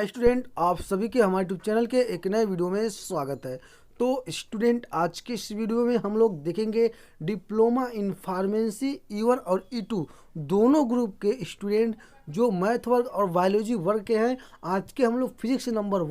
Student, आप सभी के हमारे यूट्यूब चैनल के एक नए वीडियो में स्वागत है। तो स्टूडेंट, आज के इस वीडियो में हम लोग देखेंगे डिप्लोमा इन फार्मेसी E1 और E2 दोनों ग्रुप के स्टूडेंट जो मैथ वर्ग और बायोलॉजी वर्ग के हैं। आज के हम लोग फिजिक्स नंबर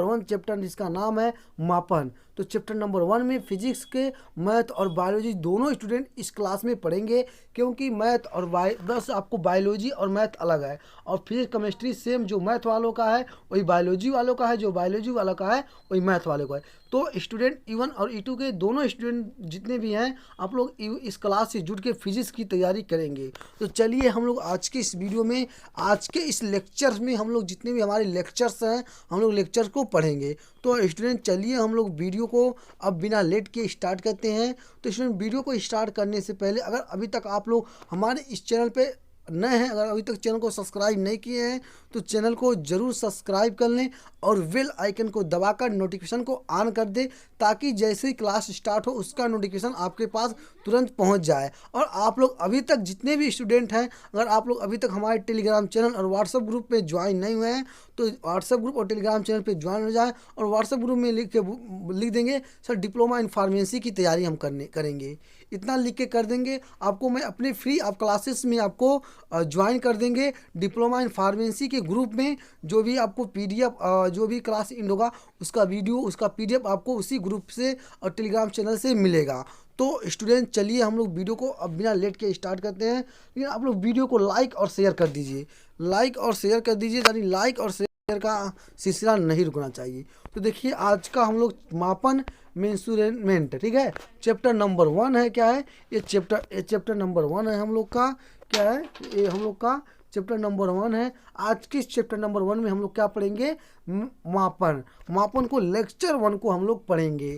1 चैप्टर जिसका नाम है मापन। तो चैप्टर नंबर 1 में फिजिक्स के मैथ और बायोलॉजी दोनों स्टूडेंट इस क्लास में पढ़ेंगे, क्योंकि मैथ और बस आपको बायोलॉजी और मैथ अलग है और फिजिक्स केमिस्ट्री सेम, जो मैथ वालों का है वही बायोलॉजी वालों का है, जो बायोलॉजी वालों का है वही मैथ वालों का है। तो स्टूडेंट E1 और E2 के दोनों स्टूडेंट जितने भी हैं, आप लोग इस क्लास से जुड़ के फिजिक्स की तैयारी करेंगे। तो चलिए हम लोग आज के इस वीडियो में, आज के इस लेक्चर में हम लोग जितने भी हमारे लेक्चर्स हैं, हम लोग लेक्चर को पढ़ेंगे। तो स्टूडेंट चलिए हम लोग वीडियो को अब बिना लेट के स्टार्ट करते हैं। तो स्टूडेंट, वीडियो को स्टार्ट करने से पहले अगर अभी तक आप लोग हमारे इस चैनल पे नए हैं, अगर अभी तक चैनल को सब्सक्राइब नहीं किए हैं तो चैनल को ज़रूर सब्सक्राइब कर लें और बेल आइकन को दबाकर नोटिफिकेशन को ऑन कर दें, ताकि जैसे ही क्लास स्टार्ट हो उसका नोटिफिकेशन आपके पास तुरंत पहुंच जाए। और आप लोग अभी तक जितने भी स्टूडेंट हैं, अगर आप लोग अभी तक हमारे टेलीग्राम चैनल और व्हाट्सएप ग्रुप पे ज्वाइन नहीं हुए हैं तो व्हाट्सएप ग्रुप और टेलीग्राम चैनल पे ज्वाइन हो जाए और व्हाट्सएप ग्रुप में लिख देंगे सर डिप्लोमा इन फार्मेसी की तैयारी हम करेंगे। इतना लिख के कर देंगे, आपको मैं अपने फ्री आप क्लासेस में आपको ज्वाइन कर देंगे डिप्लोमा इन फार्मेसी के ग्रुप में। जो भी आपको PDF जो भी क्लास इंड होगा उसका वीडियो, उसका PDF आपको उसी ग्रुप से और टेलीग्राम चैनल से मिलेगा। तो स्टूडेंट चलिए हम लोग वीडियो को अब बिना लेट के स्टार्ट करते हैं। लेकिन आप लोग वीडियो को लाइक और शेयर कर दीजिए, लाइक और शेयर कर दीजिए, यानी लाइक और शेयर का सिलसिला नहीं रुकना चाहिए। तो देखिए आज का हम लोग मापन मेंसुरेमेंट, ठीक है, चैप्टर नंबर 1 है। क्या है ये चैप्टर नंबर 1 है हम लोग का। क्या है ये हम लोग का चैप्टर नंबर 1 है। आज के चैप्टर नंबर 1 में हम लोग क्या पढ़ेंगे? मापन को लेक्चर 1 को हम लोग पढ़ेंगे।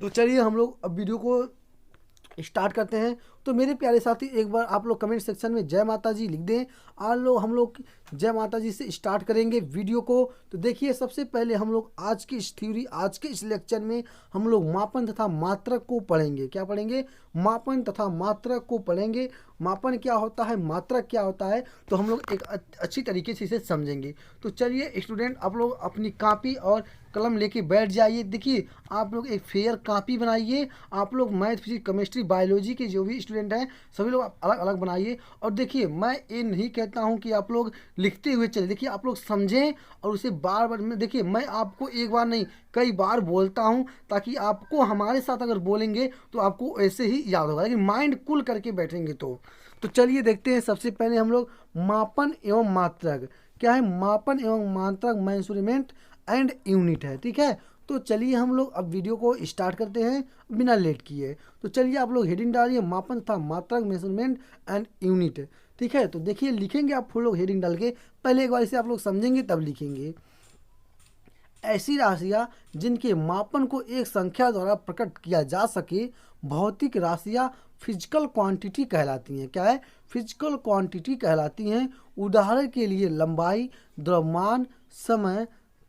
तो चलिए हम लोग अब वीडियो को स्टार्ट करते हैं। तो मेरे प्यारे साथी, एक बार आप लोग कमेंट सेक्शन में जय माता जी लिख दें। हम लोग जय माता जी से स्टार्ट करेंगे वीडियो को। तो देखिए सबसे पहले हम लोग आज की इस थ्योरी, आज के इस लेक्चर में हम लोग मापन तथा मात्रक को पढ़ेंगे। क्या पढ़ेंगे? मापन तथा मात्रक को पढ़ेंगे। मापन क्या होता है, मात्रक क्या होता है, तो हम लोग एक अच्छी तरीके से इसे समझेंगे। तो चलिए स्टूडेंट, आप लोग अपनी कॉपी और कलम लेके बैठ जाइए। देखिए आप लोग एक फेयर कॉपी बनाइए। आप लोग मैथ, फिजिक्स, केमिस्ट्री, बायोलॉजी के जो भी स्टूडेंट हैं सभी लोग अलग अलग बनाइए। और देखिए मैं ये नहीं कहता हूँ कि आप लोग लिखते हुए चले, देखिए आप लोग समझें और उसे बार बार में देखिए। मैं आपको एक बार नहीं कई बार बोलता हूँ, ताकि आपको हमारे साथ अगर बोलेंगे तो आपको ऐसे ही याद होगा, लेकिन माइंड कूल करके बैठेंगे तो चलिए देखते हैं। सबसे पहले हम लोग मापन एवं मात्रक। क्या है? मापन एवं मात्रक मेजरमेंट एंड यूनिट है, ठीक है। तो चलिए हम लोग अब वीडियो को स्टार्ट करते हैं बिना लेट किए। तो चलिए आप लोग हेडिंग डालिए, मापन तथा मात्रक मेजरमेंट एंड यूनिट, ठीक है। तो देखिए लिखेंगे आप लोग हेडिंग डाल के, पहले एक बार इसे आप लोग समझेंगे तब लिखेंगे। ऐसी राशियाँ जिनके मापन को एक संख्या द्वारा प्रकट किया जा सके, भौतिक राशियाँ फिजिकल क्वांटिटी कहलाती हैं। क्या है? फिजिकल क्वांटिटी कहलाती हैं। उदाहरण के लिए लंबाई, द्रव्यमान, समय,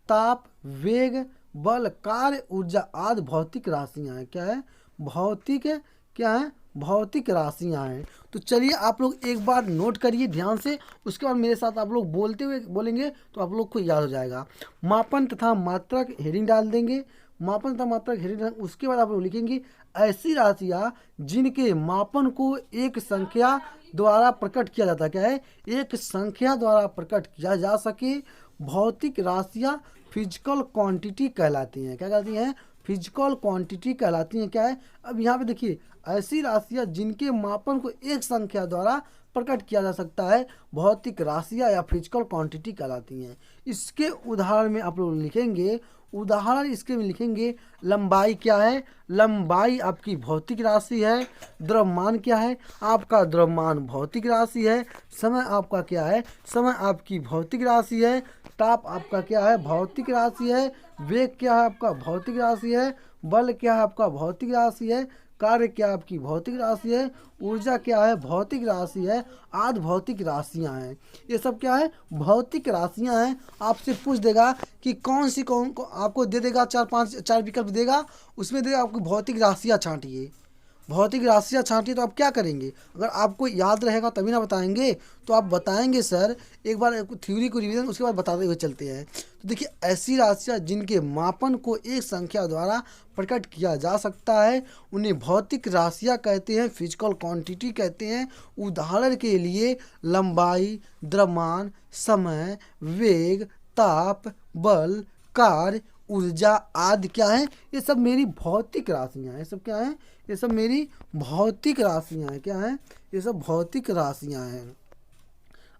ताप, वेग, बल, कार्य, ऊर्जा आदि भौतिक राशियाँ हैं। क्या है? भौतिक, क्या है? भौतिक राशियाँ हैं। तो चलिए आप लोग एक बार नोट करिए ध्यान से, उसके बाद मेरे साथ आप लोग बोलते हुए बोलेंगे तो आप लोग को याद हो जाएगा। मापन तथा मात्रक हेडिंग डाल देंगे, मापन तथा मात्रक हेडिंग। उसके बाद आप लोग लिखेंगे ऐसी राशियाँ जिनके मापन को एक संख्या द्वारा प्रकट किया जाता है। क्या है? एक संख्या द्वारा प्रकट किया जा सके, भौतिक राशियाँ फिजिकल क्वांटिटी कहलाती हैं। क्या कहलाती हैं? फिजिकल क्वांटिटी कहलाती हैं। क्या है? अब यहाँ पे देखिए, ऐसी राशियाँ जिनके मापन को एक संख्या द्वारा प्रकट किया जा सकता है, भौतिक राशियाँ या फिजिकल क्वांटिटी कहलाती हैं। इसके उदाहरण में आप लोग लिखेंगे, उदाहरण इसके में लिखेंगे लंबाई। क्या है? लंबाई आपकी भौतिक राशि है। द्रव्यमान क्या है? आपका द्रव्यमान भौतिक राशि है। समय आपका क्या है? समय आपकी भौतिक राशि है। ताप आपका क्या है? भौतिक राशि है। वेग क्या है? आपका भौतिक राशि है। बल क्या है? आपका भौतिक राशि है। कार्य क्या आपकी भौतिक राशि है। ऊर्जा क्या है? भौतिक राशि है। आदि भौतिक राशियाँ हैं। ये सब क्या है? भौतिक राशियाँ हैं। आपसे पूछ देगा कि कौन सी आपको दे देगा, चार विकल्प देगा, उसमें देगा आपको भौतिक राशियाँ छांटिए। भौतिक राशियाँ छाँटी तो आप क्या करेंगे? अगर आपको याद रहेगा तभी ना बताएंगे। तो आप बताएंगे सर, एक बार थ्योरी को रिवीजन उसके बाद बताते हुए चलते हैं। तो देखिए, ऐसी राशियाँ जिनके मापन को एक संख्या द्वारा प्रकट किया जा सकता है उन्हें भौतिक राशियाँ कहते हैं, फिजिकल क्वांटिटी कहते हैं। उदाहरण के लिए लंबाई, द्रव्यमान, समय, वेग, ताप, बल, कार्य, ऊर्जा आदि क्या है? ये सब मेरी भौतिक राशियाँ हैं। ये सब क्या है? ये सब मेरी भौतिक राशियाँ हैं। क्या है? ये सब भौतिक राशियाँ हैं।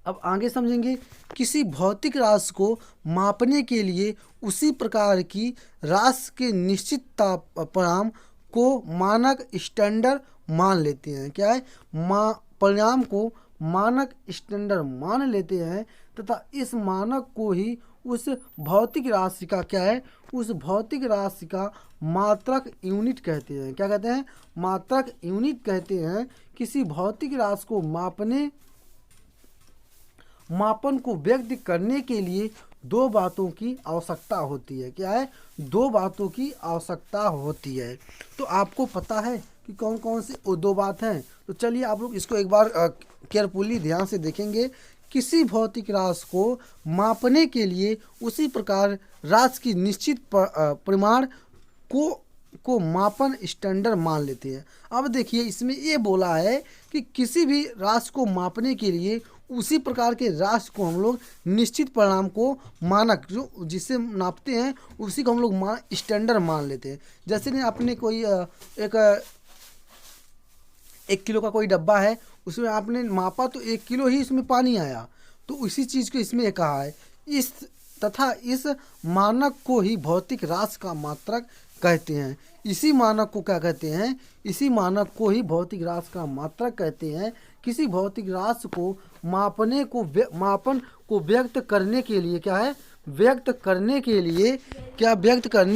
अब आगे समझेंगे। किसी भौतिक राशि को मापने के लिए उसी प्रकार की राशि के निश्चित परिणाम को मानक स्टैंडर्ड मान लेते हैं। क्या है? परिणाम को मानक स्टैंडर्ड मान लेते हैं तथा इस मानक को ही उस भौतिक राशि का क्या है? उस भौतिक राशि का मात्रक यूनिट कहते हैं। क्या कहते हैं? मात्रक यूनिट कहते हैं। किसी भौतिक राशि को मापन को व्यक्त करने के लिए दो बातों की आवश्यकता होती है। क्या है? दो बातों की आवश्यकता होती है। तो आपको पता है कि कौन कौन सी वो दो बात हैं? तो चलिए आप लोग इसको एक बार केयरफुली ध्यान से देखेंगे। किसी भौतिक राशि को मापने के लिए उसी प्रकार राशि की निश्चित परिमाण को मापन स्टैंडर्ड मान लेते हैं। अब देखिए, इसमें ये बोला है कि किसी भी राशि को मापने के लिए उसी प्रकार के राशि को हम लोग निश्चित परिणाम को मानक जो जिसे नापते हैं उसी को हम लोग स्टैंडर्ड मान लेते हैं। जैसे नहीं, आपने कोई एक किलो का कोई डब्बा है, उसमें आपने मापा तो 1 किलो ही इसमें पानी आया। तो उसी चीज़ को इसमें कहा है। इस मानक को ही भौतिक राशि का मात्रक कहते हैं। इसी मानक को क्या कहते हैं? इसी मानक को ही भौतिक राशि का मात्रक कहते हैं। किसी भौतिक राशि को मापन को व्यक्त करने के लिए क्या है? व्यक्त करने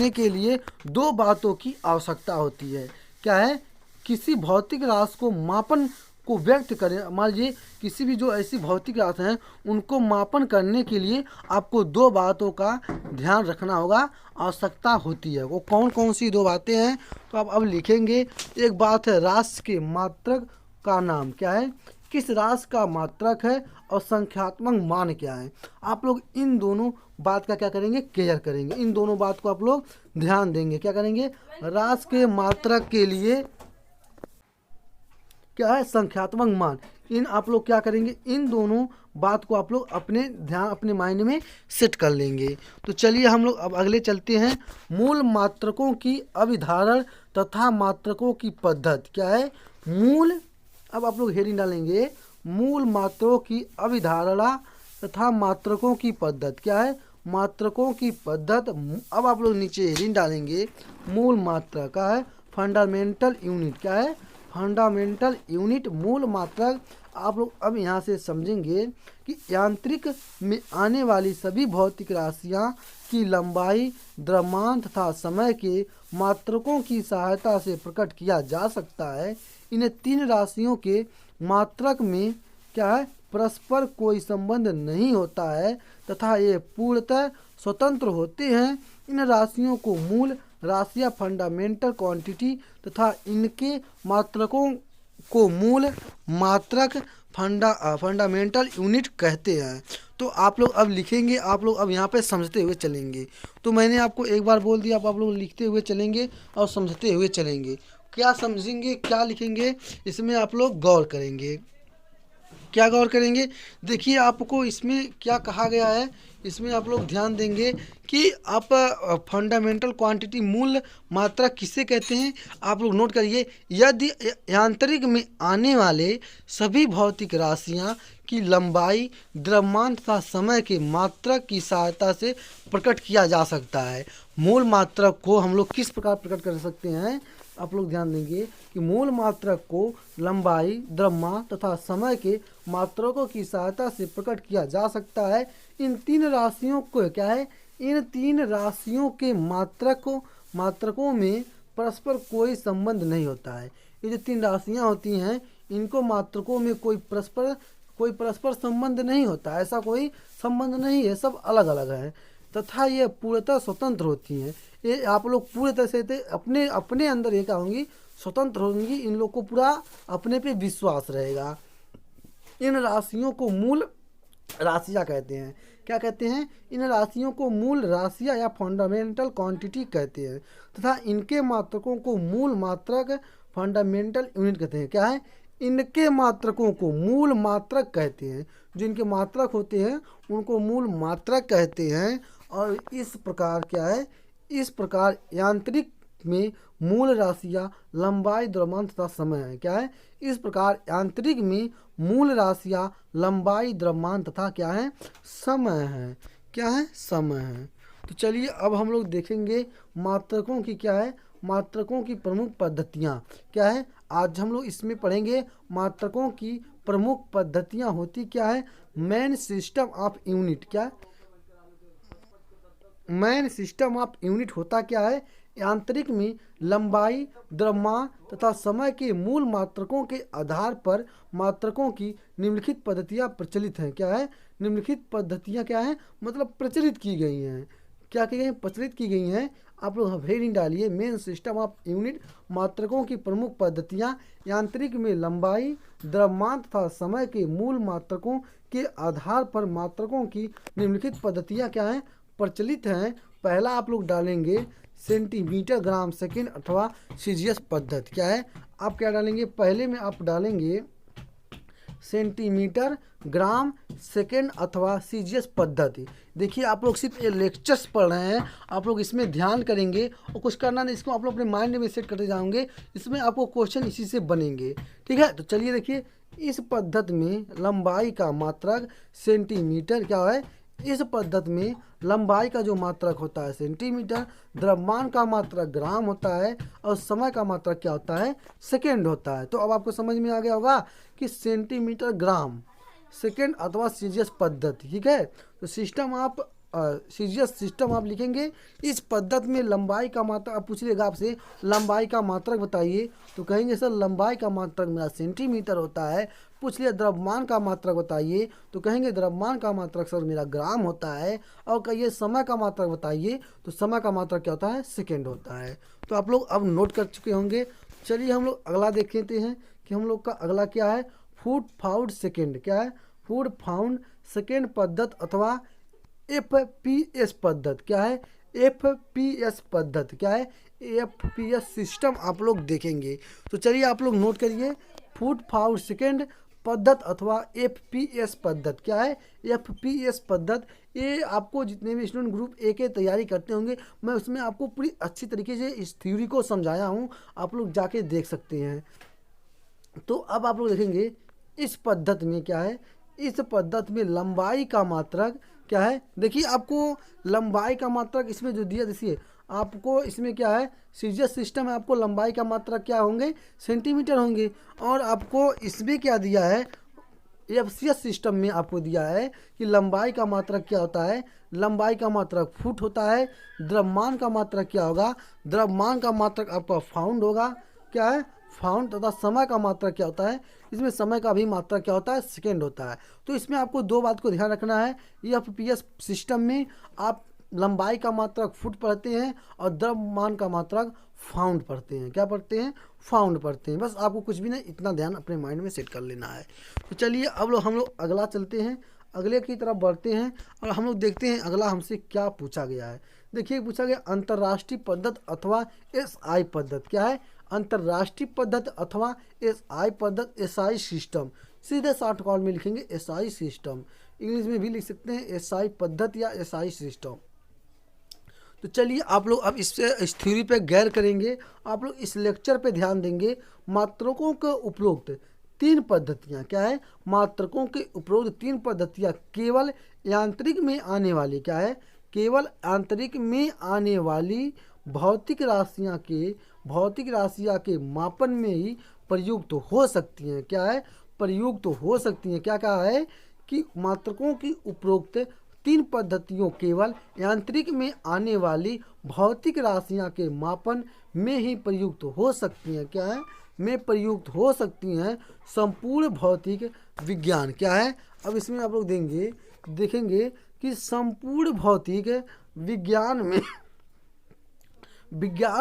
के लिए दो बातों की आवश्यकता होती है। क्या है? किसी भौतिक राशि को मापन को व्यक्त करें, मान लीजिए किसी भी जो ऐसी भौतिक राशि हैं उनको मापन करने के लिए आपको दो बातों का ध्यान रखना होगा, आवश्यकता होती है। वो कौन कौन सी दो बातें हैं? तो आप अब लिखेंगे। एक बात है राशि के मात्रक का नाम। क्या है? किस राशि का मात्रक है और संख्यात्मक मान क्या है? आप लोग इन दोनों बात का क्या करेंगे? क्लियर करेंगे। इन दोनों बात को आप लोग ध्यान देंगे। क्या करेंगे? राशि के मात्रक के लिए क्या है? संख्यात्मक मान। इन आप लोग क्या करेंगे? इन दोनों बात को आप लोग अपने माइंड में सेट कर लेंगे। तो चलिए हम लोग अब अगले चलते हैं। मूल मात्रकों की अभिधारण तथा मात्रकों की पद्धति। क्या है? अब आप लोग हेडिंग डालेंगे, मूल मात्रों की अभिधारणा तथा मात्रकों की पद्धति। क्या है? मात्रकों की पद्धति। अब आप लोग नीचे हेडिंग डालेंगे, मूल मात्रक का है फंडामेंटल यूनिट। क्या है? फंडामेंटल यूनिट, मूल मात्रक। आप लोग अब यहाँ से समझेंगे कि यांत्रिक में आने वाली सभी भौतिक राशियाँ की लंबाई, द्रव्यमान तथा समय के मात्रकों की सहायता से प्रकट किया जा सकता है। इन तीन राशियों के मात्रक में क्या है? परस्पर कोई संबंध नहीं होता है तथा ये पूर्णतः स्वतंत्र होते हैं। इन राशियों को मूल राशियाँ फंडामेंटल क्वांटिटी तथा इनके मात्रकों को मूल मात्रक फंडामेंटल यूनिट कहते हैं। तो आप लोग अब लिखेंगे, आप लोग अब यहाँ पे समझते हुए चलेंगे। तो मैंने आपको एक बार बोल दिया, अब आप लोग लिखते हुए चलेंगे और समझते हुए चलेंगे। क्या समझेंगे, क्या लिखेंगे, इसमें आप लोग गौर करेंगे। क्या गौर करेंगे? देखिए आपको इसमें क्या कहा गया है, इसमें आप लोग ध्यान देंगे कि आप फंडामेंटल क्वांटिटी मूल मात्रा किसे कहते हैं। आप लोग नोट करिए, यदि यांत्रिक में आने वाले सभी भौतिक राशियाँ की लंबाई, द्रव्यमान तथा समय के मात्रक की सहायता से प्रकट किया जा सकता है। मूल मात्रक को हम लोग किस प्रकार प्रकट कर सकते हैं? आप लोग ध्यान देंगे कि मूल मात्रक को लंबाई, द्रव्यमान तथा समय के मात्रकों की सहायता से प्रकट किया जा सकता है। इन तीन राशियों को क्या है? इन तीन राशियों के मात्रकों में परस्पर कोई संबंध नहीं होता है। ये जो तीन राशियाँ होती हैं इनको मात्रकों में कोई परस्पर संबंध नहीं होता, ऐसा कोई संबंध नहीं है, सब अलग अलग है। तथा ये पूर्णतः स्वतंत्र होती हैं। ये आप लोग पूरे तरह से अपने अपने अंदर ये क्या होंगी, स्वतंत्र होंगी। इन लोग को पूरा अपने पे विश्वास रहेगा। इन राशियों को मूल राशियाँ कहते हैं। क्या कहते हैं? इन राशियों को मूल राशियाँ या फंडामेंटल क्वांटिटी कहते हैं तथा इनके मात्रकों को मूल मात्रक फंडामेंटल यूनिट कहते हैं। क्या है? इनके मात्रकों को मूल मात्रक कहते हैं। जो इनके मात्रक होते हैं उनको मूल मात्रक कहते हैं। और इस प्रकार क्या है, इस प्रकार यांत्रिक में मूल राशियाँ लंबाई, द्रव्यमान तथा समय है। क्या है? इस प्रकार यांत्रिक में मूल राशियाँ लंबाई, द्रव्यमान तथा क्या है, समय है। क्या है? समय है। तो चलिए अब हम लोग देखेंगे मात्रकों की क्या है, मात्रकों की प्रमुख पद्धतियाँ क्या है। आज हम लोग इसमें पढ़ेंगे मात्रकों की प्रमुख पद्धतियाँ होती क्या है। Main system of unit. क्या मेन सिस्टम ऑफ यूनिट होता क्या है? यांत्रिक में लंबाई, द्रव्यमान तथा समय के मूल मात्रकों के आधार पर मात्रकों की निम्नलिखित पद्धतियाँ प्रचलित हैं। क्या है? निम्नलिखित पद्धतियाँ क्या है, मतलब प्रचलित की गई हैं। क्या की गई हैं? प्रचलित की गई हैं। आप लोग हेडिंग डालिए, मेन सिस्टम ऑफ यूनिट, मात्रकों की प्रमुख पद्धतियाँ, यांत्रिक में लंबाई, द्रव्यमान तथा समय के मूल मात्रकों के आधार पर मात्रकों की निम्नलिखित पद्धतियाँ क्या हैं, प्रचलित हैं। पहला आप लोग डालेंगे सेंटीमीटर, ग्राम, सेकंड अथवा सीजीएस पद्धति। क्या है? आप क्या डालेंगे? पहले में आप डालेंगे सेंटीमीटर, ग्राम, सेकंड अथवा सीजीएस पद्धति। देखिए आप लोग सिर्फ ये लेक्चर्स पढ़ रहे हैं, आप लोग इसमें ध्यान करेंगे और कुछ करना नहीं, इसको आप लोग अपने माइंड में सेट करते जाओगे। इसमें आपको क्वेश्चन इसी से बनेंगे। ठीक है, तो चलिए देखिए, इस पद्धति में लंबाई का मात्रक सेंटीमीटर क्या है, इस पद्धति में लंबाई का जो मात्रक होता है सेंटीमीटर, द्रव्यमान का मात्रक ग्राम होता है और समय का मात्रक क्या होता है, सेकंड होता है। तो अब आपको समझ में आ गया होगा कि सेंटीमीटर, ग्राम, सेकंड अथवा सीजीएस पद्धति। ठीक है, तो सिस्टम आप सीजीएस सिस्टम आप लिखेंगे। इस पद्धति में लंबाई का मात्रक, आप पूछ लेगा आपसे लंबाई का मात्रक बताइए, तो कहेंगे सर लंबाई का मात्रक मेरा सेंटीमीटर होता है। पूछ लिया द्रव्यमान का मात्रक बताइए, तो कहेंगे द्रव्यमान का मात्रक सर मेरा ग्राम होता है। और कहिए समय का मात्रक बताइए, तो समय का मात्रक क्या होता है, सेकंड होता है। तो आप लोग अब नोट कर चुके होंगे। चलिए हम लोग अगला देख लेते हैं कि हम लोग का अगला क्या है, फुट पाउंड सेकेंड। क्या है? फुट पाउंड सेकेंड पद्धति अथवा एफपीएस पद्धति। क्या है? एफपीएस पद्धति। क्या है? एफपीएस सिस्टम आप लोग देखेंगे। तो चलिए आप लोग नोट करिए, फुट पाउंड सेकेंड पद्धति अथवा एफपीएस पद्धति। क्या है? एफपीएस पद्धति। ये आपको जितने भी स्टूडेंट ग्रुप ए के तैयारी करते होंगे, मैं उसमें आपको पूरी अच्छी तरीके से इस थ्योरी को समझाया हूँ, आप लोग जाके देख सकते हैं। तो अब आप लोग देखेंगे इस पद्धति में क्या है, इस पद्धति में लंबाई का मात्रक क्या है। देखिए आपको लंबाई का मात्रक इसमें जो दिया, देखिए आपको इसमें क्या है, सीजीएस सिस्टम है, आपको लंबाई का मात्रक क्या होंगे, सेंटीमीटर होंगे। और आपको इसमें क्या दिया है, एफसीएस सिस्टम में आपको दिया है कि लंबाई का मात्रक क्या होता है, लंबाई का मात्रक फुट होता है। द्रव्यमान का मात्रक क्या होगा, द्रव्यमान का मात्रक आपका पाउंड होगा। क्या है? पाउंड। तथा समय का मात्रक क्या होता है, इसमें समय का भी मात्रक क्या होता है, सेकेंड होता है। तो इसमें आपको दो बात को ध्यान रखना है। एफपीएस सिस्टम में आप लंबाई का मात्रक फुट पढ़ते हैं और द्रव्यमान का मात्रक पाउंड पढ़ते हैं। क्या पढ़ते हैं? पाउंड पढ़ते हैं। बस आपको कुछ भी नहीं, इतना ध्यान अपने माइंड में सेट कर लेना है। तो चलिए अब हम लोग अगला चलते हैं, अगले की तरफ बढ़ते हैं और हम लोग देखते हैं अगला हमसे क्या पूछा गया है। देखिए पूछा गया अंतर्राष्ट्रीय पद्धति अथवा एसआई पद्धति। क्या है? अंतर्राष्ट्रीय पद्धति अथवा एसआई पद्धति, एसआई सिस्टम। सीधे शॉर्ट कॉल में लिखेंगे एसआई सिस्टम, इंग्लिश में भी लिख सकते हैं एसआई पद्धति या एसआई सिस्टम। तो चलिए आप लोग अब इस थ्योरी पे गैर करेंगे, आप लोग इस लेक्चर पे ध्यान देंगे। मात्रकों के उपरोक्त तीन पद्धतियाँ। क्या है? मात्रकों के उपरोक्त तीन पद्धतियाँ केवल यांत्रिक में आने वाली, क्या है, केवल आंतरिक में आने वाली भौतिक राशियाँ के मापन में ही प्रयुक्त हो सकती हैं। क्या है? प्रयुक्त हो सकती हैं। क्या कहा है कि मात्रकों की उपरोक्त तीन पद्धतियों केवल यांत्रिक में आने वाली भौतिक राशियाँ के मापन में ही प्रयुक्त हो सकती हैं। क्या है? में प्रयुक्त हो सकती हैं संपूर्ण भौतिक विज्ञान। क्या है? अब इसमें आप लोग देखेंगे कि संपूर्ण भौतिक विज्ञान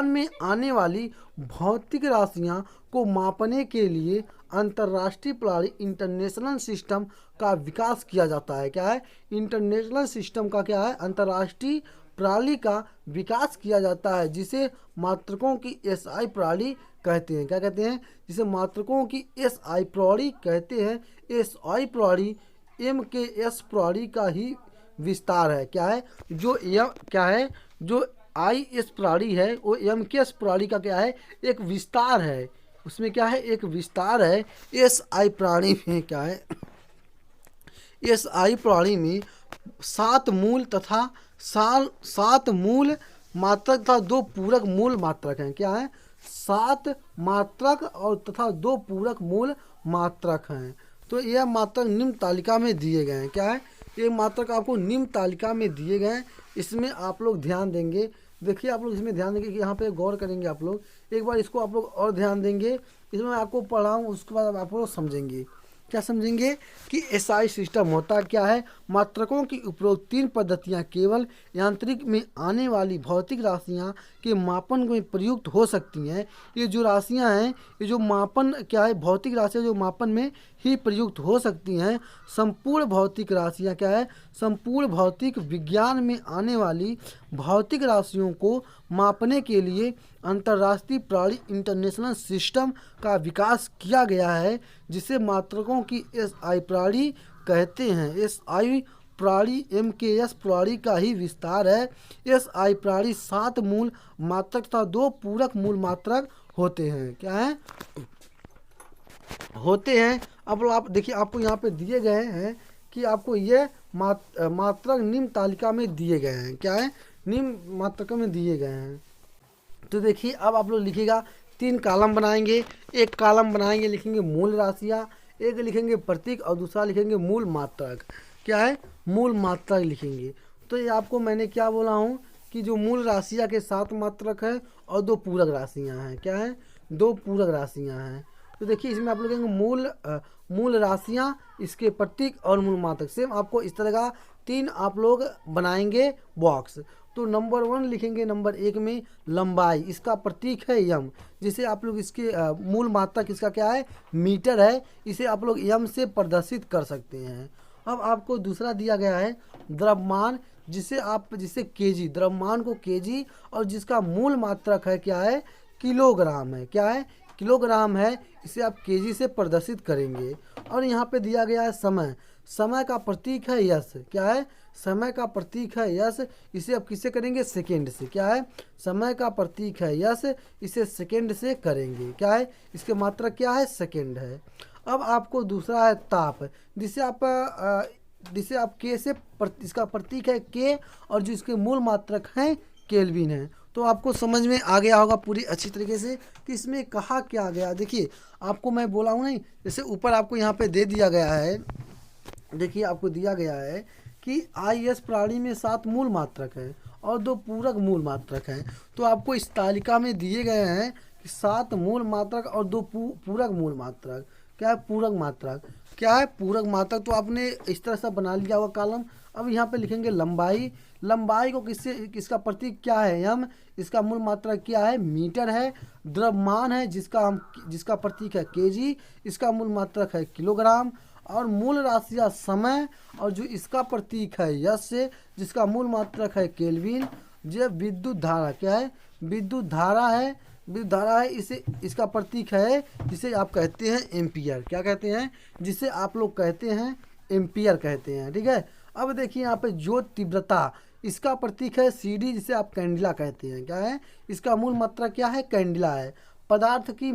में आने वाली भौतिक राशियां को मापने के लिए अंतर्राष्ट्रीय प्रणाली इंटरनेशनल सिस्टम का विकास किया जाता है। क्या है? इंटरनेशनल सिस्टम का क्या है? अंतर्राष्ट्रीय प्रणाली का विकास किया जाता है, जिसे मात्रकों की एसआई प्रणाली कहते हैं। क्या कहते हैं? जिसे मात्रकों की एसआई प्रणाली कहते हैं। एसआई प्रणाली एमकेएस प्रणाली का ही विस्तार है। क्या है? जो आईएस प्रणाली है वो एमकेएस प्रणाली का क्या है? एक विस्तार है। उसमें क्या है? एक विस्तार है। एसआई प्रणाली में क्या है? एसआई प्रणाली में 7 मूल मात्रक तथा 2 पूरक मूल मात्रक हैं। क्या है? 7 मात्रक और तथा 2 पूरक मूल मात्रक हैं। तो यह मात्रक निम्न तालिका में दिए गए हैं। क्या है? ये मात्रक आपको निम्न तालिका में दिए गए हैं। इसमें आप लोग ध्यान देंगे। देखिए, आप लोग इसमें ध्यान देंगे कि यहाँ पे गौर करेंगे। आप लोग एक बार इसको आप लोग और ध्यान देंगे। इसमें मैं आपको पढ़ाऊँ, उसके बाद आप लोग समझेंगे। क्या समझेंगे कि एसआई सिस्टम होता क्या है? मात्रकों की उपरोक्त 3 पद्धतियां केवल यांत्रिक में आने वाली भौतिक राशियां के मापन में प्रयुक्त हो सकती हैं। ये जो राशियां हैं, ये जो मापन क्या है? भौतिक राशियां जो मापन में ही प्रयुक्त हो सकती हैं। संपूर्ण भौतिक राशियां क्या है? संपूर्ण भौतिक विज्ञान में आने वाली भौतिक राशियों को मापने के लिए अंतर्राष्ट्रीय प्रणाली इंटरनेशनल सिस्टम का विकास किया गया है, जिसे मात्रकों की एसआई प्रणाली कहते हैं। एसआई प्रणाली एमकेएस प्रणाली का ही विस्तार है। एसआई प्रणाली 7 मूल मात्रक तथा 2 पूरक मूल मात्रक होते हैं। क्या है? होते हैं। अब आप देखिए, आपको यहाँ पे दिए गए हैं कि आपको ये मात्रक निम्न तालिका में दिए गए हैं। क्या है? निम्न मात्रकों में दिए गए हैं। तो देखिए, अब आप लोग लिखिएगा, 3 कॉलम बनाएंगे। एक कॉलम बनाएंगे, लिखेंगे मूल राशियाँ, एक लिखेंगे प्रतीक और दूसरा लिखेंगे मूल मात्रक। क्या है? मूल मात्रक लिखेंगे। तो ये आपको मैंने क्या बोला हूँ कि जो मूल राशियाँ के 7 मात्रक है और 2 पूरक राशियाँ हैं। क्या है? 2 पूरक राशियाँ हैं। तो देखिए, इसमें आप लोग लिखेंगे मूल राशियाँ, इसके प्रतीक और मूल मात्रक। सेम आपको इस तरह का 3 आप लोग बनाएंगे बॉक्स। तो नंबर 1 लिखेंगे, नंबर 1 में लंबाई, इसका प्रतीक है यम, जिसे आप लोग इसके मूल मात्रक इसका क्या है? मीटर है। इसे आप लोग यम से प्रदर्शित कर सकते हैं। अब आपको दूसरा दिया गया है द्रव्यमान, जिसे केजी, द्रव्यमान को केजी, और जिसका मूल मात्रक है क्या है? किलोग्राम है। क्या है? किलोग्राम है। इसे आप केजी से प्रदर्शित करेंगे। और यहाँ पे दिया गया है समय, समय का प्रतीक है यस। क्या है? समय का प्रतीक है यस। इसे आप किससे करेंगे? सेकेंड से। क्या है? समय का प्रतीक है यस, इसे सेकेंड से करेंगे। क्या है? इसके मात्रक क्या है? सेकेंड है। अब आपको दूसरा है ताप, जिसे आप के से इसका प्रतीक है के, और जो इसके मूल मात्रक हैं केल्विन है। तो आपको समझ में आ गया होगा पूरी अच्छी तरीके से कि इसमें कहा क्या गया। देखिए, आपको मैं बोला हूँ नहीं, जैसे ऊपर आपको यहाँ पे दे दिया गया है। देखिए, आपको दिया गया है कि आईएस प्रणाली में 7 मूल मात्रक हैं और 2 पूरक मूल मात्रक हैं। तो आपको इस तालिका में दिए गए हैं कि 7 मूल मात्रक और 2 पूरक मूल मात्रक। क्या है? पूरक मात्रक। क्या है? पूरक मात्रक। तो आपने इस तरह से बना लिया होगा कॉलम। अब यहाँ पे लिखेंगे लंबाई। लंबाई को किसका प्रतीक क्या है? यम। इसका मूल मात्रक क्या है? मीटर है। द्रव्यमान है, जिसका प्रतीक है केजी, इसका मूल मात्रक है किलोग्राम। और मूल राशियाँ समय, और जो इसका प्रतीक है यस से, जिसका मूल मात्रक है केल्विन। जो विद्युत धारा, क्या है? विद्युत धारा है। विद्युत धारा है, इसका प्रतीक है, जिसे आप कहते हैं एम्पियर। क्या कहते हैं? जिसे आप लोग कहते हैं एम्पियर कहते हैं। ठीक है। अब देखिए, यहाँ पे ज्योत तीव्रता, इसका प्रतीक है सीडी, जिसे आप कैंडिला कहते हैं। क्या है? इसका मूल मात्रा क्या है? कैंडिला है। पदार्थ की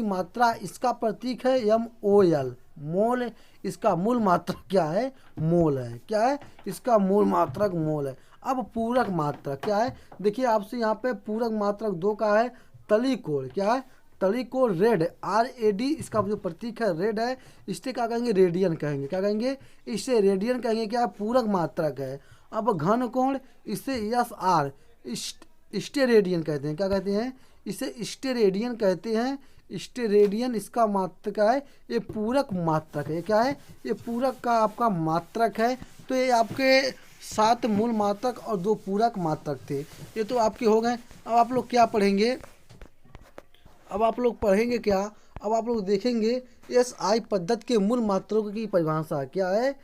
मात्रा, इसका प्रतीक है MOL, मोल। इसका मूल मात्रक क्या है? मोल है। क्या है? इसका मूल मात्रक मोल है। अब पूरक मात्रक क्या है? देखिए, आपसे यहाँ पे पूरक मात्रक 2 का है तलिकोण। क्या है? तलिकोण रेड, RAD, इसका जो प्रतीक है रेड है। इसे क्या कहेंगे? रेडियन कहेंगे। क्या कहेंगे? इसे रेडियन कहेंगे। क्या? पूरक मात्रक है। अब घन कोण, इसे SR, स्टेरेडियन कहते हैं। क्या कहते हैं? इसे स्टेरेडियन कहते हैं। स्टेरेडियन इसका मात्रक है, ये पूरक मात्रक है। क्या है? ये पूरक का आपका मात्रक है। तो ये आपके 7 मूल मात्रक और 2 पूरक मात्रक थे। ये तो आपके हो गए। अब आप लोग क्या पढ़ेंगे, अब आप लोग पढ़ेंगे क्या, अब आप लोग देखेंगे SI पद्धति के मूल मात्रकों की परिभाषा क्या है।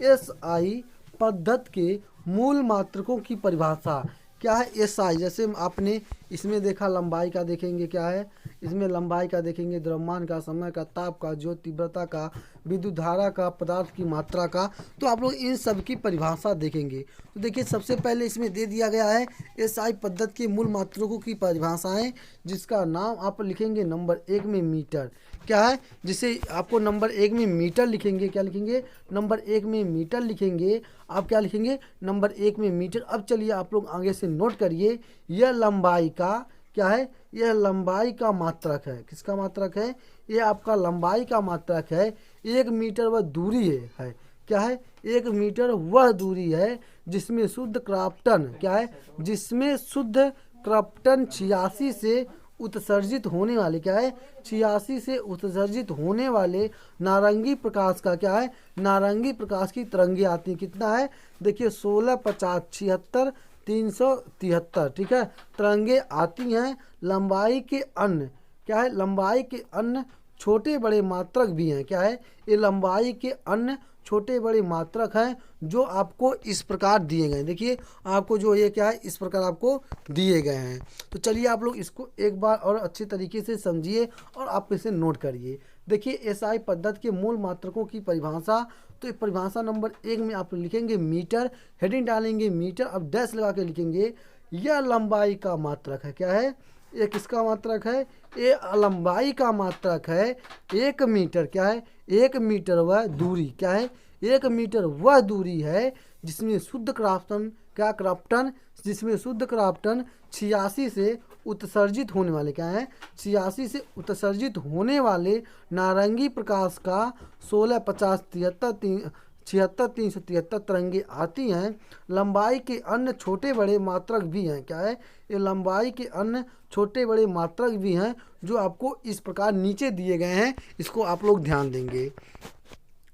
SI पद्धति के मूल मात्रकों की परिभाषा क्या है। SI जैसे आपने इसमें देखा, लंबाई का देखेंगे क्या है, इसमें लंबाई का देखेंगे, द्रव्यमान का, समय का, ताप का, ज्योति तीव्रता का, विद्युत धारा का, पदार्थ की मात्रा का। तो आप लोग इन सब की परिभाषा देखेंगे। तो देखिए सबसे पहले इसमें दे दिया गया है SI पद्धति के मूल मात्रकों की परिभाषाएं, जिसका नाम आप लिखेंगे नंबर 1 में मीटर क्या है, जिसे आपको नंबर 1 में मीटर लिखेंगे। क्या लिखेंगे, नंबर 1 में मीटर लिखेंगे। आप क्या लिखेंगे, नंबर 1 में मीटर। अब चलिए आप लोग आगे से नोट करिए, यह लंबाई का क्या है, यह लंबाई का मात्रक है। किसका मात्रक है, ये आपका लंबाई का मात्रक है। 1 मीटर वह दूरी है क्या है, 1 मीटर वह दूरी है जिसमें शुद्ध क्राफ्टन क्या है, जिसमें शुद्ध क्राफ्टन 86 से उत्सर्जित होने वाले क्या है, 86 से उत्सर्जित होने वाले नारंगी प्रकाश का क्या है, नारंगी प्रकाश की तरंगे आती हैं। कितना है, देखिए 16, 50, 76, 373, ठीक है, तरंगे आती हैं। लंबाई के अन्य क्या है, लंबाई के अन्य छोटे बड़े मात्रक भी हैं। क्या है, ये लंबाई के अन्य छोटे बड़े मात्रक हैं जो आपको इस प्रकार दिए गए। देखिए आपको जो ये क्या है, इस प्रकार आपको दिए गए हैं। तो चलिए आप लोग इसको एक बार और अच्छे तरीके से समझिए और आप इसे नोट करिए। देखिए SI पद्धति के मूल मात्रकों की परिभाषा, तो परिभाषा नंबर 1 में आप लिखेंगे मीटर, हेडिंग डालेंगे मीटर, अब डैश लगा के लिखेंगे यह लंबाई का मात्रक है। क्या है, ये किसका मात्रक है, ये लंबाई का मात्रक है। 1 मीटर क्या है, 1 मीटर वह दूरी क्या है, 1 मीटर वह दूरी है जिसमें शुद्ध क्राफ्टन क्या, क्राफ्टन, जिसमें शुद्ध क्राफ्टन 86 से उत्सर्जित होने वाले क्या है, 86 से उत्सर्जित होने वाले नारंगी प्रकाश का 16, 50, 73, 76, 373 तरंगे आती हैं। लंबाई के अन्य छोटे बड़े मात्रक भी हैं। क्या है, ये लंबाई के अन्य छोटे बड़े मात्रक भी हैं जो आपको इस प्रकार नीचे दिए गए हैं, इसको आप लोग ध्यान देंगे।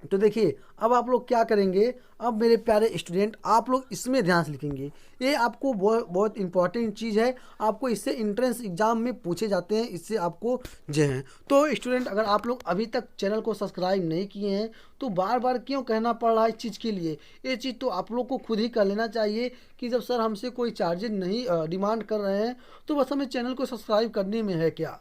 तो देखिए अब आप लोग क्या करेंगे, अब मेरे प्यारे स्टूडेंट आप लोग इसमें ध्यान से लिखेंगे। ये आपको बहुत इंपॉर्टेंट चीज़ है, आपको इससे इंट्रेंस एग्जाम में पूछे जाते हैं, इससे आपको जो हैं। तो स्टूडेंट अगर आप लोग अभी तक चैनल को सब्सक्राइब नहीं किए हैं तो बार बार क्यों कहना पड़ रहा है इस चीज़ के लिए, ये चीज़ तो आप लोग को खुद ही कर लेना चाहिए कि जब सर हमसे कोई चार्जेज नहीं डिमांड कर रहे हैं तो बस हमें चैनल को सब्सक्राइब करने में है क्या।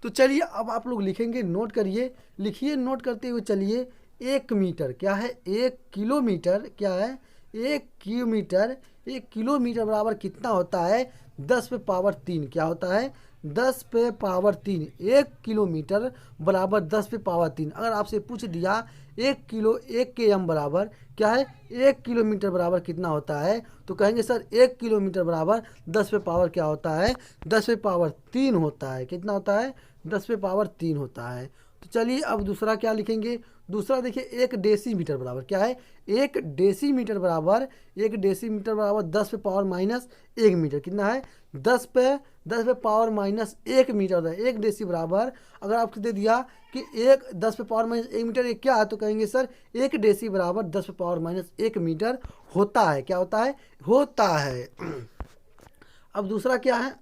तो चलिए अब आप लोग लिखेंगे, नोट करिए, लिखिए नोट करते हुए चलिए। 1 मीटर क्या है, 1 किलोमीटर क्या है, 1 किलोमीटर, 1 किलोमीटर बराबर कितना होता है, 10 पे पावर 3 क्या होता है, 10 पे पावर 3। 1 किलोमीटर बराबर 10 पे पावर 3। अगर आपसे पूछ दिया 1 km बराबर क्या है, 1 किलोमीटर बराबर कितना होता है, तो कहेंगे सर 1 किलोमीटर बराबर 10 पे पावर क्या होता है, 10 पे पावर 3 होता है। कितना होता है, 10 पे पावर 3 होता है। तो चलिए अब दूसरा क्या लिखेंगे, दूसरा देखिए 1 डेसीमीटर बराबर क्या है, 1 डेसीमीटर बराबर, 1 डेसीमीटर बराबर 10 पे पावर माइनस 1 मीटर। कितना है, 10 पे पावर माइनस 1 मीटर होता है। 1 डेसी बराबर, अगर आपको दे दिया कि 10 पे पावर माइनस 1 मीटर ये क्या है, तो कहेंगे सर 1 डेसी बराबर 10 पे पावर माइनस 1 मीटर होता है। क्या होता है, होता है। अब दूसरा क्या है,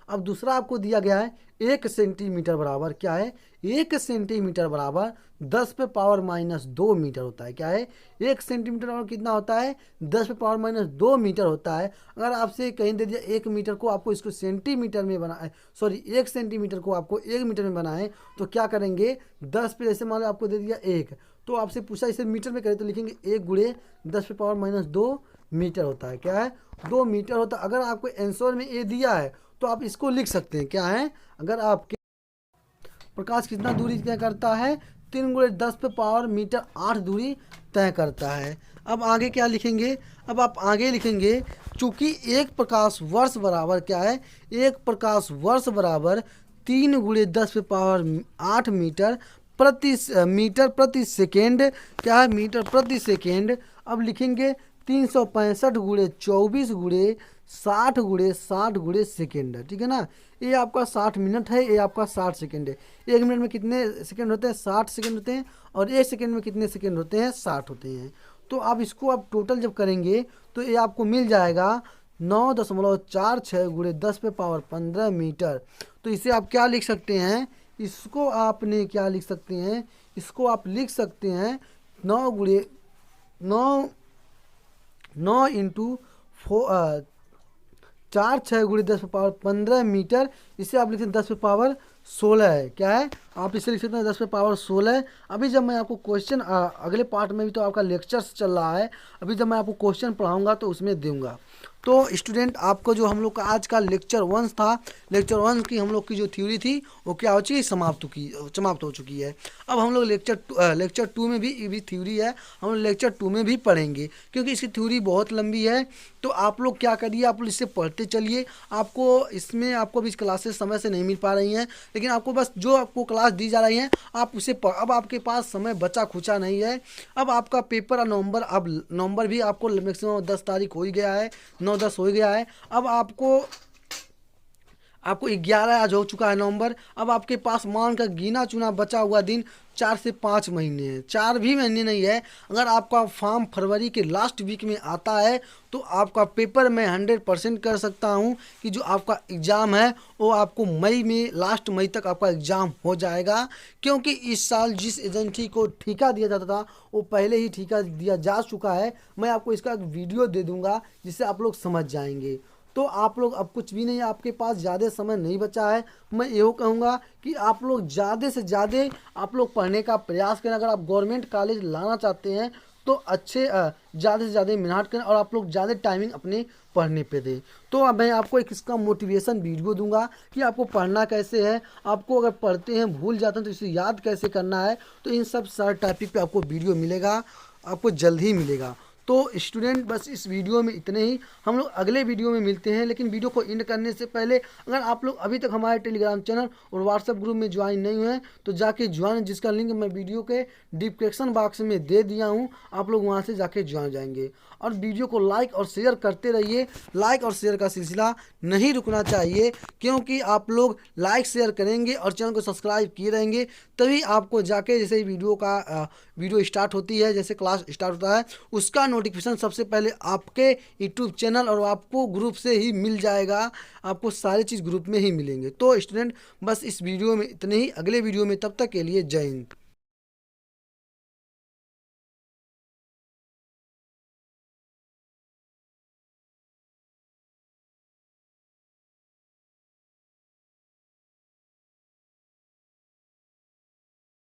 अब दूसरा आपको दिया गया है 1 सेंटीमीटर बराबर क्या है, 1 सेंटीमीटर बराबर 10 पे पावर माइनस 2 मीटर होता है। क्या है, 1 सेंटीमीटर बराबर कितना होता है, 10 पे पावर माइनस 2 मीटर होता है। अगर आपसे कहीं दे दिया 1 मीटर को आपको इसको सेंटीमीटर में बनाए, सॉरी 1 सेंटीमीटर को आपको 1 मीटर में बनाएं, तो क्या करेंगे, 10 पे जैसे मान लो आपको दे दिया 1, तो आपसे पूछा इसे मीटर में करें तो लिखेंगे 1 गुणे 10 पे पावर माइनस 2 मीटर होता है। क्या है, 2 मीटर होता है। अगर आपको आंसर में ये दिया है तो आप इसको लिख सकते हैं। क्या है, अगर आपके प्रकाश कितना दूरी तय करता है, 3 गुणे 10 पे पावर मीटर 8 दूरी तय करता है। अब आगे क्या लिखेंगे, अब आप आगे लिखेंगे चूंकि 1 प्रकाश वर्ष बराबर क्या है, 1 प्रकाश वर्ष बराबर 3 गुणे 10 पे पावर 8 मीटर प्रति सेकेंड क्या है, मीटर प्रति सेकेंड। अब लिखेंगे 365 गुणे 24 गुणे 60 गुणे सेकेंड। ठीक है ना, ये आपका 60 मिनट है, ये आपका 60 सेकेंड है। 1 मिनट में कितने सेकेंड होते हैं, 60 सेकेंड होते हैं, और 1 सेकेंड में कितने सेकेंड होते हैं, 60 होते हैं। तो आप इसको आप टोटल जब करेंगे तो ये आपको मिल जाएगा 9.46 गुणे 10⁻15 मीटर। तो इसे आप क्या लिख सकते हैं, इसको आपने क्या लिख सकते हैं, इसको आप लिख सकते हैं 9 इंटू 4 6 गुणे 10⁻15 मीटर। इसे आप लिखते हैं 10⁻16 है, क्या है, आप इसे लिख सकते हैं 10⁻16। अभी जब मैं आपको क्वेश्चन अगले पार्ट में भी तो आपका लेक्चर्स चल रहा है, अभी जब मैं आपको क्वेश्चन पढ़ाऊंगा तो उसमें दूंगा। तो स्टूडेंट आपको जो हम लोग का आज का लेक्चर 1 था, लेक्चर 1 की हम लोग की जो थ्योरी थी वो क्या हो चुकी, समाप्त हो चुकी है। अब हम लोग लेक्चर 2 में भी थ्योरी है, हम लोग लेक्चर 2 में भी पढ़ेंगे, क्योंकि इसकी थ्योरी बहुत लंबी है। तो आप लोग क्या करिए, आप लोग इससे पढ़ते चलिए। आपको भी क्लासेस समय से नहीं मिल पा रही हैं, लेकिन आपको बस जो आपको क्लास दी जा रही हैं आप उसे अब आपके पास समय बचा खुचा नहीं है। अब आपका पेपर और नवंबर भी आपको मैक्सिमम 10 तारीख हो ही गया है, 9-10 हो गया है। अब आपको 11 आज हो चुका है नवंबर। अब आपके पास मान का गिना चुना बचा हुआ दिन 4 से 5 महीने हैं, 4 भी महीने नहीं है। अगर आपका फॉर्म फरवरी के लास्ट वीक में आता है तो आपका पेपर मैं 100% कर सकता हूं कि जो आपका एग्ज़ाम है वो आपको मई में, लास्ट मई तक आपका एग्ज़ाम हो जाएगा। क्योंकि इस साल जिस एजेंसी को ठेका दिया जाता था वो पहले ही ठेका दिया जा चुका है। मैं आपको इसका एक वीडियो दे दूँगा जिससे आप लोग समझ जाएंगे। तो आप लोग अब कुछ भी नहीं, आपके पास ज़्यादा समय नहीं बचा है। मैं ये कहूँगा कि आप लोग ज़्यादा से ज़्यादा आप लोग पढ़ने का प्रयास करें। अगर आप गवर्नमेंट कॉलेज लाना चाहते हैं तो अच्छे ज़्यादा से ज़्यादा मेहनत करें और आप लोग ज़्यादा टाइमिंग अपने पढ़ने पे दें। तो अब मैं आपको एक इसका मोटिवेशन वीडियो दूंगा कि आपको पढ़ना कैसे है, आपको अगर पढ़ते हैं भूल जाते हैं तो इसे याद कैसे करना है। तो इन सब सारे टॉपिक पे आपको वीडियो मिलेगा, आपको जल्द ही मिलेगा। तो स्टूडेंट बस इस वीडियो में इतने ही, हम लोग अगले वीडियो में मिलते हैं। लेकिन वीडियो को एंड करने से पहले अगर आप लोग अभी तक हमारे टेलीग्राम चैनल और व्हाट्सएप ग्रुप में ज्वाइन नहीं हुए हैं तो जाके ज्वाइन, जिसका लिंक मैं वीडियो के डिस्क्रिप्शन बॉक्स में दे दिया हूँ, आप लोग वहाँ से जाके ज्वाइन जाएंगे। और वीडियो को लाइक और शेयर करते रहिए। लाइक और शेयर का सिलसिला नहीं रुकना चाहिए, क्योंकि आप लोग लाइक शेयर करेंगे और चैनल को सब्सक्राइब किए रहेंगे तभी आपको जाके जैसे ही वीडियो स्टार्ट होती है, जैसे क्लास स्टार्ट होता है, उसका नोटिफिकेशन सबसे पहले आपके यूट्यूब चैनल और आपको ग्रुप से ही मिल जाएगा। आपको सारी चीज़ ग्रुप में ही मिलेंगे। तो स्टूडेंट बस इस वीडियो में इतने ही, अगले वीडियो में तब तक के लिए जय हिंद।